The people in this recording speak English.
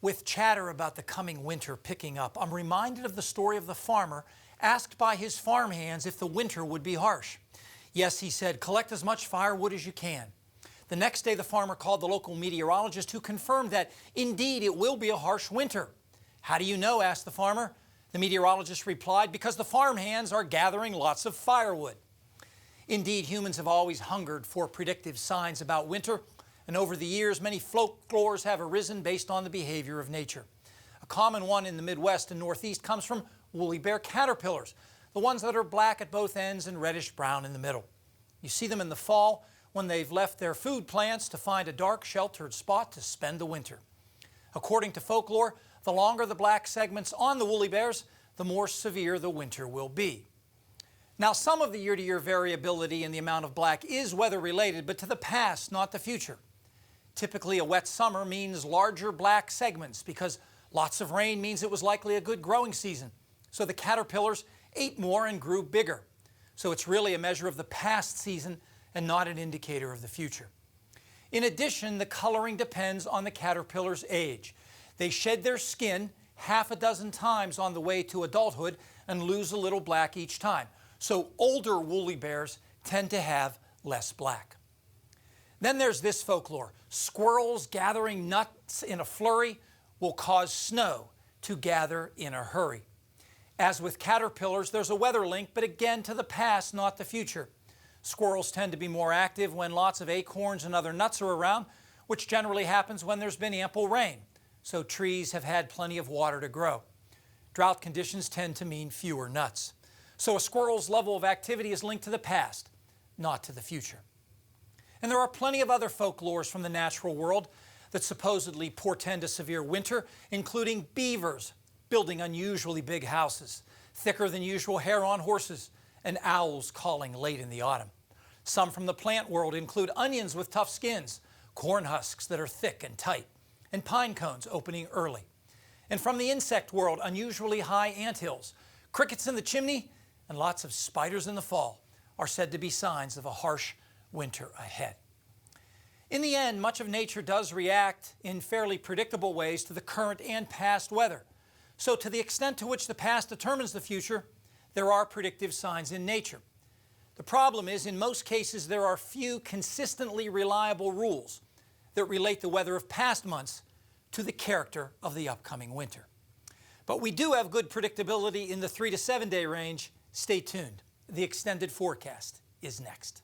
With chatter about the coming winter picking up, I'm reminded of the story of the farmer asked by his farmhands if the winter would be harsh. Yes, he said, collect as much firewood as you can. The next day, the farmer called the local meteorologist who confirmed that indeed it will be a harsh winter. How do you know? Asked the farmer. The meteorologist replied, because the farmhands are gathering lots of firewood. Indeed, humans have always hungered for predictive signs about winter, and over the years, many folklores have arisen based on the behavior of nature. A common one in the Midwest and Northeast comes from woolly bear caterpillars, the ones that are black at both ends and reddish-brown in the middle. You see them in the fall when they've left their food plants to find a dark, sheltered spot to spend the winter. According to folklore, the longer the black segments on the woolly bears, the more severe the winter will be. Now, some of the year-to-year variability in the amount of black is weather-related, but to the past, not the future. Typically, a wet summer means larger black segments because lots of rain means it was likely a good growing season. So the caterpillars ate more and grew bigger. So it's really a measure of the past season and not an indicator of the future. In addition, the coloring depends on the caterpillar's age. They shed their skin half a dozen times on the way to adulthood and lose a little black each time. So older woolly bears tend to have less black. Then there's this folklore. Squirrels gathering nuts in a flurry will cause snow to gather in a hurry. As with caterpillars, there's a weather link, but again to the past, not the future. Squirrels tend to be more active when lots of acorns and other nuts are around, which generally happens when there's been ample rain. So trees have had plenty of water to grow. Drought conditions tend to mean fewer nuts. So a squirrel's level of activity is linked to the past, not to the future. And there are plenty of other folklores from the natural world that supposedly portend a severe winter, including beavers building unusually big houses, thicker than usual hair on horses, and owls calling late in the autumn. Some from the plant world include onions with tough skins, corn husks that are thick and tight, and pine cones opening early. And from the insect world, unusually high anthills, crickets in the chimney, and lots of spiders in the fall are said to be signs of a harsh winter ahead. In the end, much of nature does react in fairly predictable ways to the current and past weather. So to the extent to which the past determines the future, there are predictive signs in nature. The problem is, in most cases, there are few consistently reliable rules that relate the weather of past months to the character of the upcoming winter. But we do have good predictability in the 3 to 7 day range. Stay tuned. The extended forecast is next.